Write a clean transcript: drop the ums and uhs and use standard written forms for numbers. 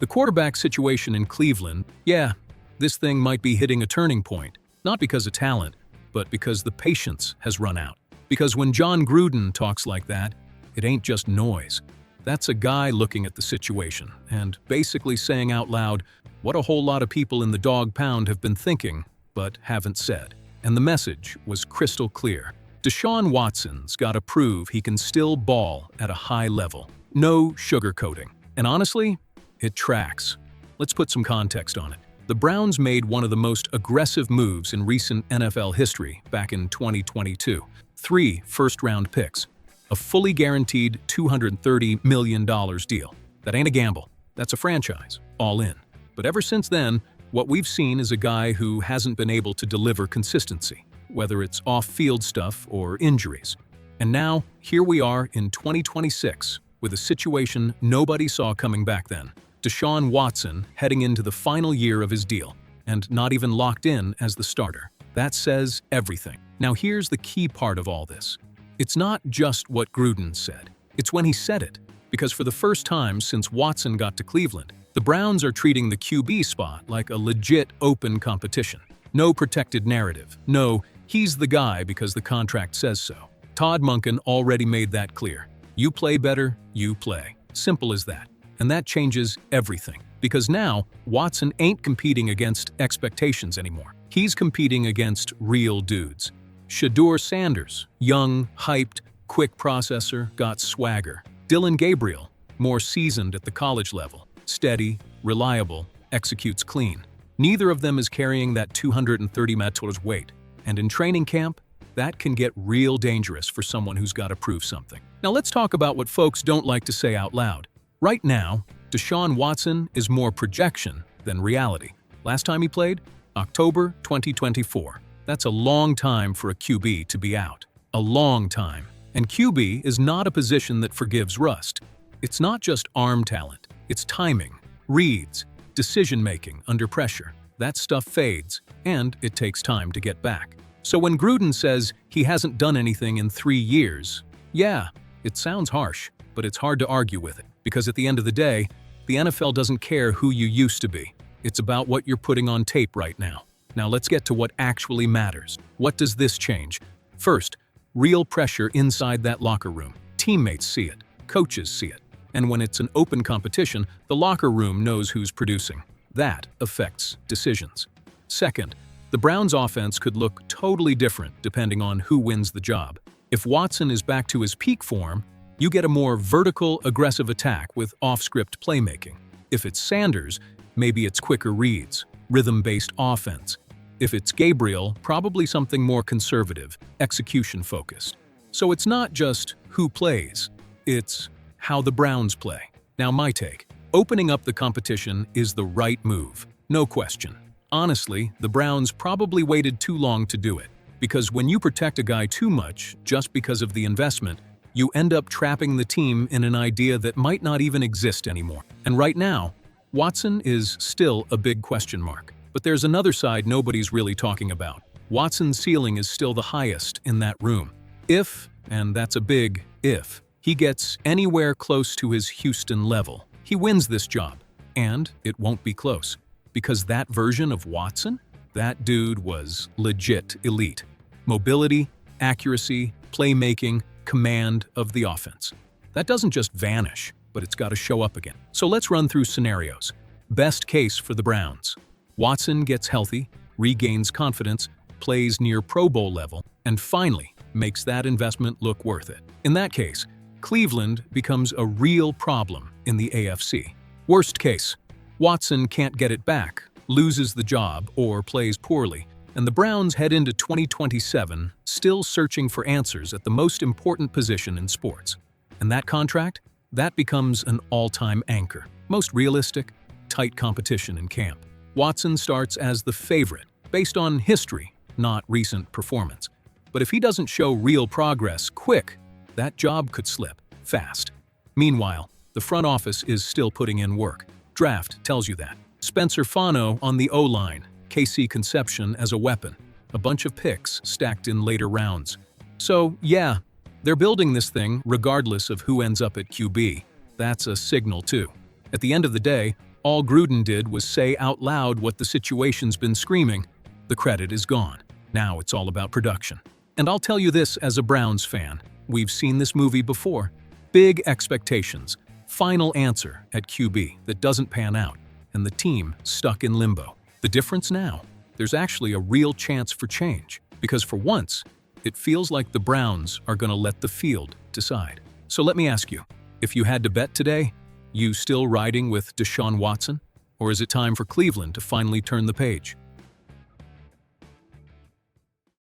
The quarterback situation in Cleveland, yeah, this thing might be hitting a turning point, not because of talent, but because the patience has run out. Because when John Gruden talks like that, it ain't just noise. That's a guy looking at the situation and basically saying out loud what a whole lot of people in the dog pound have been thinking, but haven't said. And the message was crystal clear. Deshaun Watson's got to prove he can still ball at a high level. No sugarcoating. And honestly, it tracks. Let's put some context on it. The Browns made one of the most aggressive moves in recent NFL history back in 2022. 3 first-round picks. A fully guaranteed $230 million deal. That ain't a gamble. That's a franchise. All in. But ever since then, what we've seen is a guy who hasn't been able to deliver consistency, whether it's off-field stuff or injuries. And now, here we are in 2026, with a situation nobody saw coming back then. Deshaun Watson heading into the final year of his deal, and not even locked in as the starter. That says everything. Now here's the key part of all this. It's not just what Gruden said. It's when he said it. Because for the first time since Watson got to Cleveland, the Browns are treating the QB spot like a legit open competition. No protected narrative. No, he's the guy because the contract says so. Todd Monken already made that clear. You play better, you play. Simple as that. And that changes everything. Because now, Watson ain't competing against expectations anymore. He's competing against real dudes. Shedeur Sanders, young, hyped, quick processor, got swagger. Dylan Gabriel, more seasoned at the college level. Steady, reliable, executes clean. Neither of them is carrying that 230 metric weight. And in training camp, that can get real dangerous for someone who's got to prove something. Now let's talk about what folks don't like to say out loud. Right now, Deshaun Watson is more projection than reality. Last time he played? October 2024. That's a long time for a QB to be out. A long time. And QB is not a position that forgives rust. It's not just arm talent. It's timing, reads, decision-making under pressure. That stuff fades, and it takes time to get back. So when Gruden says he hasn't done anything in 3 years, yeah, it sounds harsh, but it's hard to argue with it. Because at the end of the day, the NFL doesn't care who you used to be. It's about what you're putting on tape right now. Now let's get to what actually matters. What does this change? First, real pressure inside that locker room. Teammates see it. Coaches see it. And when it's an open competition, the locker room knows who's producing. That affects decisions. Second, the Browns' offense could look totally different depending on who wins the job. If Watson is back to his peak form, you get a more vertical, aggressive attack with off-script playmaking. If it's Sanders, maybe it's quicker reads, rhythm-based offense. If it's Gabriel, probably something more conservative, execution-focused. So it's not just who plays, it's how the Browns play. Now my take. Opening up the competition is the right move, no question. Honestly, the Browns probably waited too long to do it. Because when you protect a guy too much, just because of the investment, you end up trapping the team in an idea that might not even exist anymore. And right now, Watson is still a big question mark. But there's another side nobody's really talking about. Watson's ceiling is still the highest in that room. If, and that's a big if, he gets anywhere close to his Houston level, he wins this job. And it won't be close. Because that version of Watson, that dude was legit elite. Mobility, accuracy, playmaking, command of the offense. That doesn't just vanish, but it's got to show up again. So let's run through scenarios. Best case for the Browns. Watson gets healthy, regains confidence, plays near Pro Bowl level, and finally makes that investment look worth it. In that case, Cleveland becomes a real problem in the AFC. Worst case, Watson can't get it back, loses the job, or plays poorly, and the Browns head into 2027 still searching for answers at the most important position in sports. And that contract? That becomes an all-time anchor. Most realistic, tight competition in camp. Watson starts as the favorite, based on history, not recent performance. But if he doesn't show real progress quick, that job could slip fast. Meanwhile, the front office is still putting in work. Draft tells you that. Spencer Fano on the O-line, KC Conception as a weapon, a bunch of picks stacked in later rounds. So, yeah, they're building this thing regardless of who ends up at QB. That's a signal too. At the end of the day, All Gruden did was say out loud what the situation's been screaming. The credit is gone. Now it's all about production. And I'll tell you this as a Browns fan. We've seen this movie before. Big expectations. Final answer at QB that doesn't pan out. And the team stuck in limbo. The difference now? There's actually a real chance for change. Because for once, it feels like the Browns are going to let the field decide. So let me ask you, if you had to bet today, you still riding with Deshaun Watson? Or is it time for Cleveland to finally turn the page?